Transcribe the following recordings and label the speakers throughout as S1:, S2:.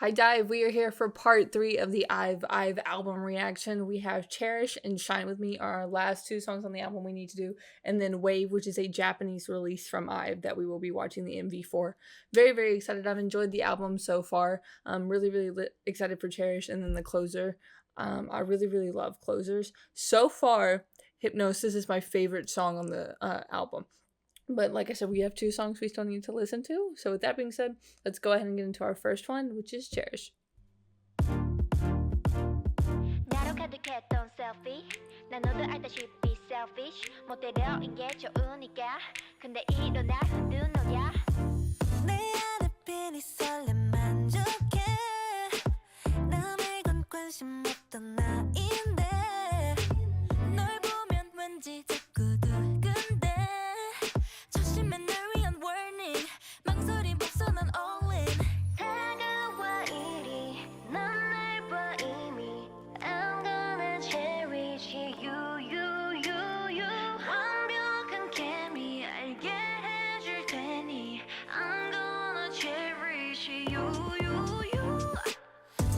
S1: Hi Dive, we are here for part 3 of the IVE album reaction. We have Cherish and Shine With Me are our last 2 songs on the album we need to do, and then Wave, which is a Japanese release from IVE that we will be watching the MV for. Very, very excited. I've enjoyed the album so far. I'm really, really excited for Cherish, and then the closer. I really, really love closers. So far, Hypnosis is my favorite song on the album. But like I said, we have 2 songs we still need to listen to. So with that being said, let's go ahead and get into our first one, which is Cherish.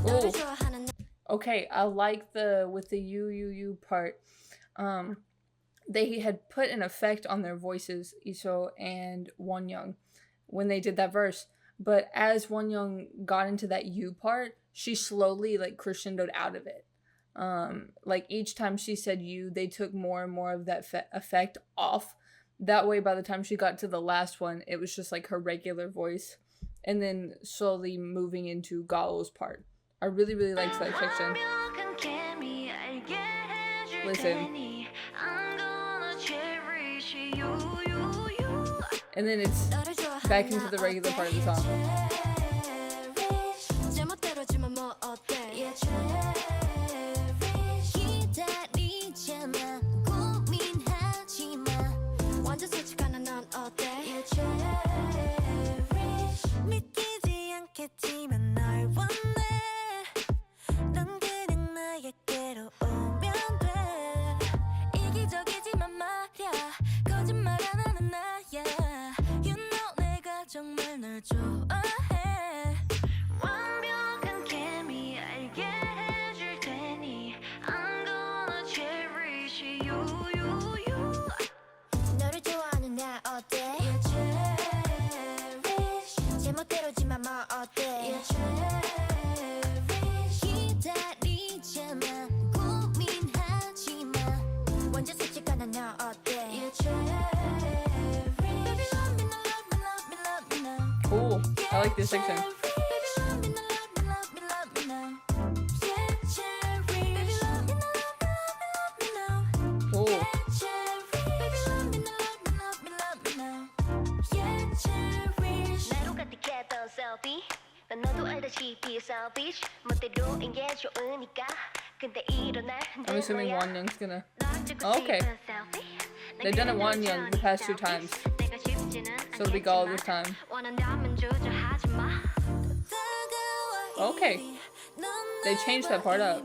S1: Ooh. Okay, I like with the you part. They had put an effect on their voices, Iso and Wonyoung, when they did that verse. But as Wonyoung got into that you part, she slowly like crescendoed out of it. Like each time she said you, they took more and more of that effect off. That way, by the time she got to the last one, it was just like her regular voice, and then slowly moving into Gallo's part. I really, really liked that section. Listen. And then it's back into the regular part of the song. Cool. I like this section. Cool. I'm assuming Wonyoung's gonna... Oh, okay. They've done it Wonyoung the past 2 times. So it'll be Gallo this time. Okay. They changed that part up.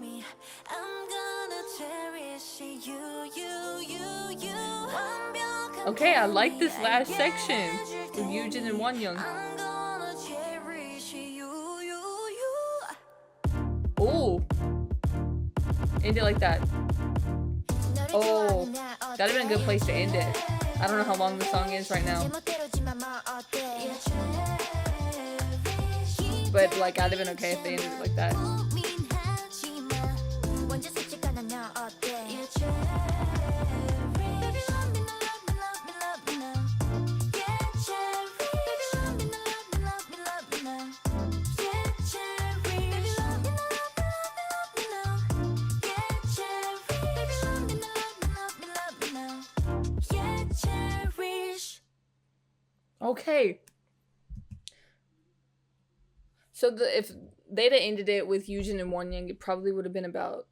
S1: Okay, I like this last section with Yujin and Wonyoung. Oh. End it like that. Oh. That'd have been a good place to end it. I don't know how long the song is right now. But like, I'd have been okay if they ended it like that. Okay. So if they'd have ended it with Yujin and Wonyoung, it probably would have been about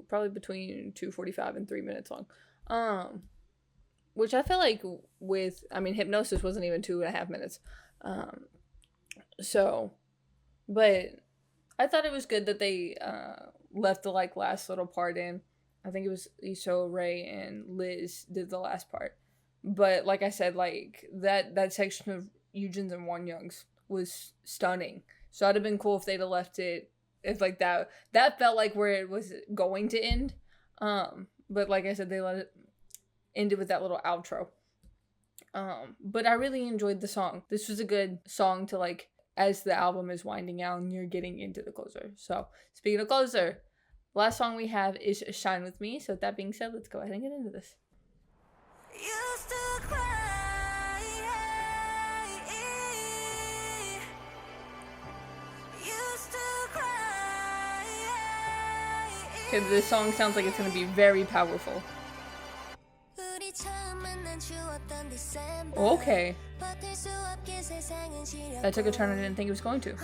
S1: probably between 2:45 and 3 minutes long. Which I feel like Hypnosis wasn't even 2.5 minutes. But I thought it was good that they left the like last little part in. I think it was Iso, Ray, and Liz did the last part. But like I said, like that section of Eugen's and Wonyoung's was stunning. So it'd have been cool if they'd have left it if like that felt like where it was going to end. But like I said, they let it ended with that little outro. But I really enjoyed the song. This was a good song to like as the album is winding out and you're getting into the closer. So speaking of closer, the last song we have is Shine With Me. So with that being said, let's go ahead and get into this. Used to cry, used to cry. Okay, this song sounds like it's going to be very powerful. Okay. That took a turn I didn't think it was going to.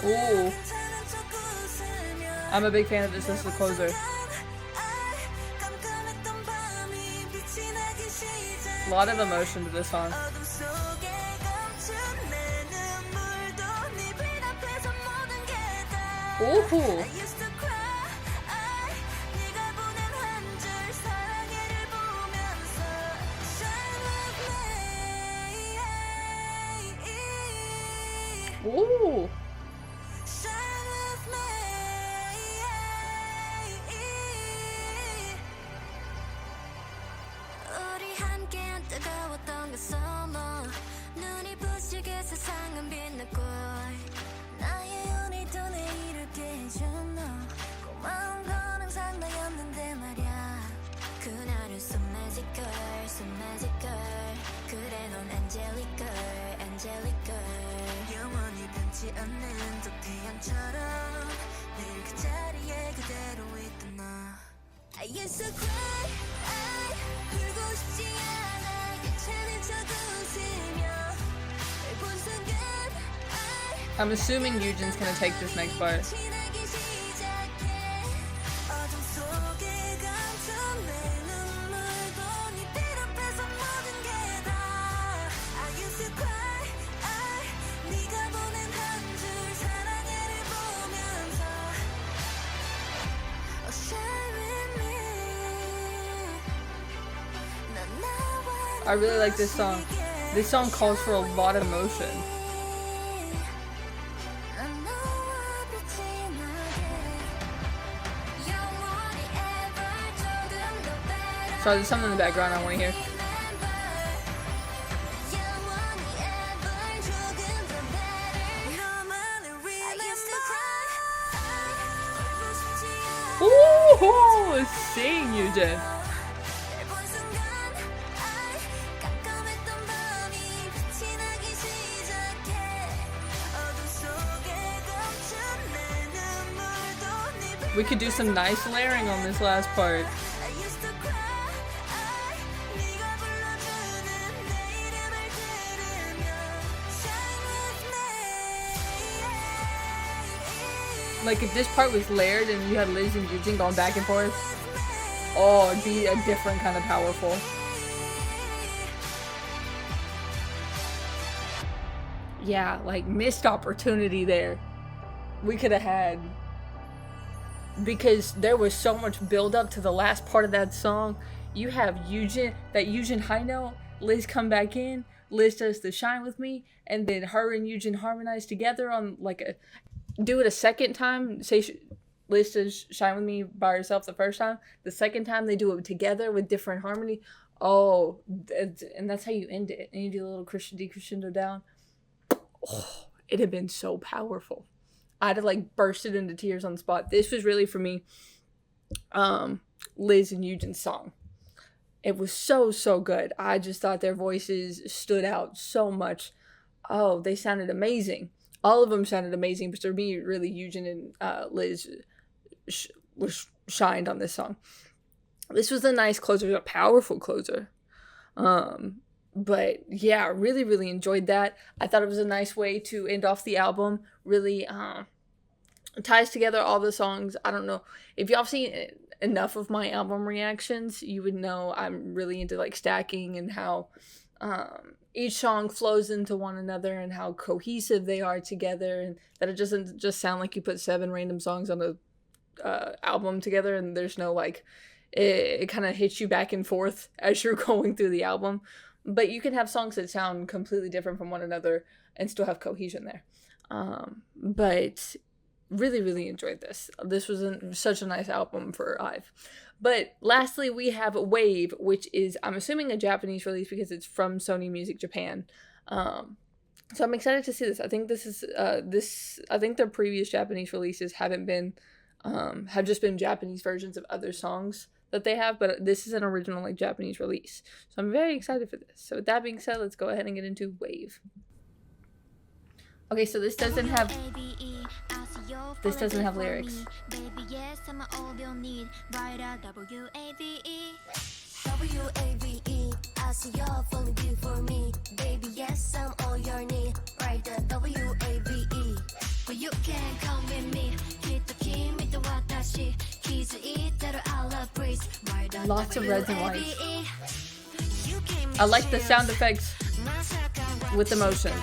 S1: Ooh. I'm a big fan of this as the closer. A lot of emotion to this song. Ooh. Ooh. I'm assuming Eugen's gonna take this next part. I really like this song. This song calls for a lot of emotion. Sorry, there's something in the background I want to hear. Ooh, sing, Eugen. We could do some nice layering on this last part. Like if this part was layered and you had Liz and Eugen going back and forth, oh, it'd be a different kind of powerful. Yeah, like missed opportunity there. We could have had, because there was so much build up to the last part of that song. You have Eugen, that Eugen high note, Liz come back in, Liz does the Shine With Me, and then her and Eugen harmonize together on like a, do it a second time, say Liz does Shine With Me by herself the first time, the second time they do it together with different harmony. Oh, and that's how you end it, and you do a little decrescendo down. Oh, it had been so powerful. I'd have like bursted into tears on the spot. This was really for me, Liz and Eugen's song. It was so good. I just thought their voices stood out so much. Oh, they sounded amazing. All of them sounded amazing, but for me, really, Eugen and Liz shined on this song. This was a nice closer, a powerful closer. But yeah, really enjoyed that. I thought it was a nice way to end off the album. Really ties together all the songs. I don't know if y'all seen enough of my album reactions, you would know I'm really into like stacking and how each song flows into one another and how cohesive they are together, and that it doesn't just sound like you put 7 random songs on a album together and there's no like it kind of hits you back and forth as you're going through the album. But you can have songs that sound completely different from one another and still have cohesion there. But really, really enjoyed this. This was such a nice album for IVE. But lastly, we have WAVE, which is, I'm assuming, a Japanese release because it's from Sony Music Japan. So I'm excited to see this. I think this is I think their previous Japanese releases haven't been have just been Japanese versions of other songs that they have, but this is an original like Japanese release. So I'm very excited for this. So with that being said, let's go ahead and get into WAVE. Okay, so this doesn't have lyrics.
S2: WAVE, I see you're falling due for me. Baby, yes, I'm all your need. Right, the WAVE. But you can't come with me.
S1: Lots of reds and whites. I like the sound effects with emotions.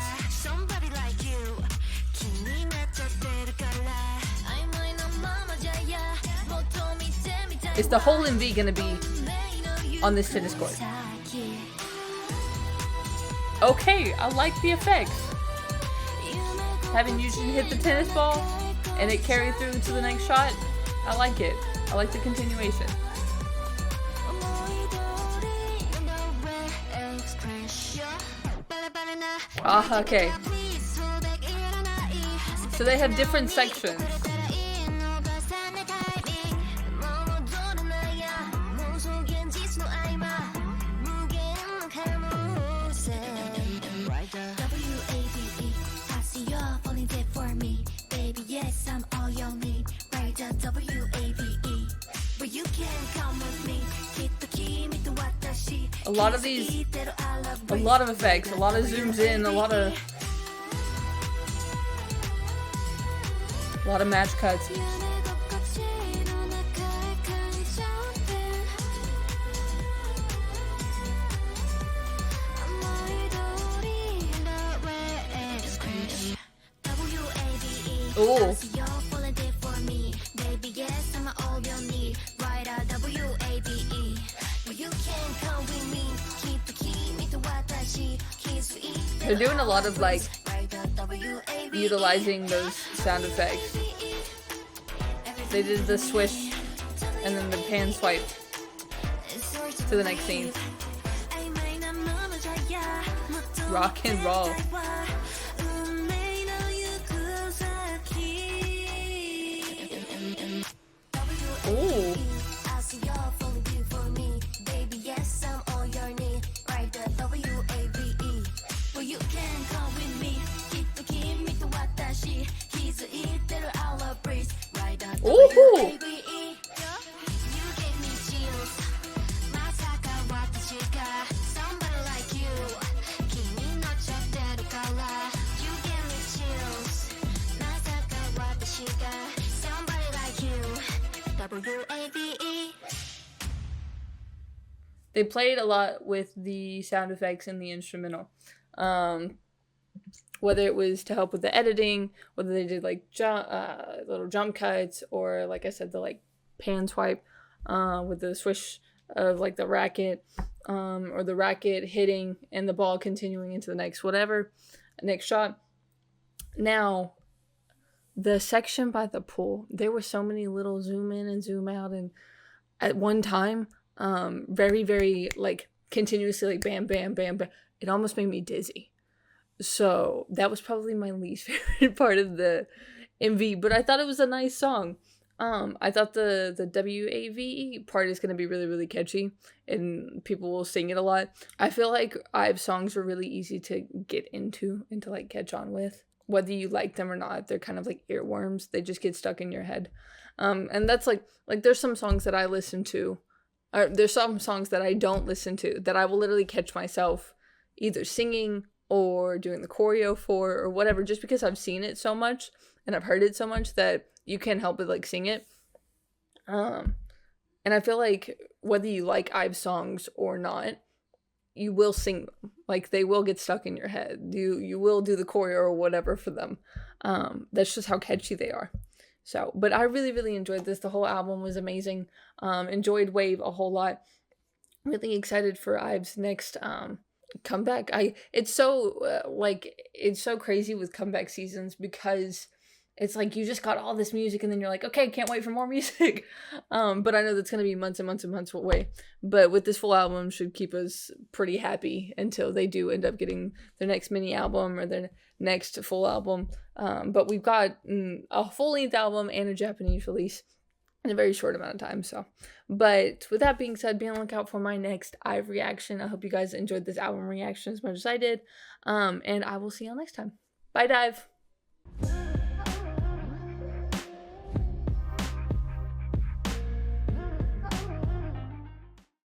S1: Is the whole MV gonna be on this tennis court? Okay, I like the effects. Having Yujin hit the tennis ball and it carried through to the next shot, I like it. I like the continuation. Okay. So they have different sections. A lot of these, a lot of effects, a lot of zooms in, a lot of match cuts. Ooh. They're doing a lot of like utilizing those sound effects. They did the swish and then the pan swipe to the next scene. Rock and roll. Ooh. Ooh. They played a lot with the sound effects in the instrumental. Whether it was to help with the editing, whether they did like little jump cuts, or like I said, the like pan swipe with the swish of like the racket, or the racket hitting and the ball continuing into the next shot. Now, the section by the pool, there were so many little zoom in and zoom out, and at one time, very, very like continuously like bam, bam, bam, bam. It almost made me dizzy. So that was probably my least favorite part of the MV, but I thought it was a nice song. I thought the WAVE part is going to be really, really catchy and people will sing it a lot. I feel like IVE songs are really easy to get into and to like catch on with. Whether you like them or not, they're kind of like earworms. They just get stuck in your head. And that's like there's some songs that I listen to. There's some songs that I don't listen to that I will literally catch myself either singing or doing the choreo for or whatever, just because I've seen it so much and I've heard it so much that you can't help but like sing it. And I feel like whether you like IVE songs or not, you will sing them. Like, they will get stuck in your head. You will do the choreo or whatever for them. That's just how catchy they are. So, but I really, really enjoyed this. The whole album was amazing. Enjoyed Wave a whole lot. Really excited for IVE's next comeback. It's so crazy with comeback seasons, because it's like you just got all this music and then you're like, okay, can't wait for more music. But I know that's gonna be months and months and months away. But with this full album should keep us pretty happy until they do end up getting their next mini album or their next full album. But we've got a full-length album and a Japanese release in a very short amount of time. So, but with that being said, be on the lookout for my next IVE reaction. I hope you guys enjoyed this album reaction as much as I did. And I will see y'all next time. Bye, Dive.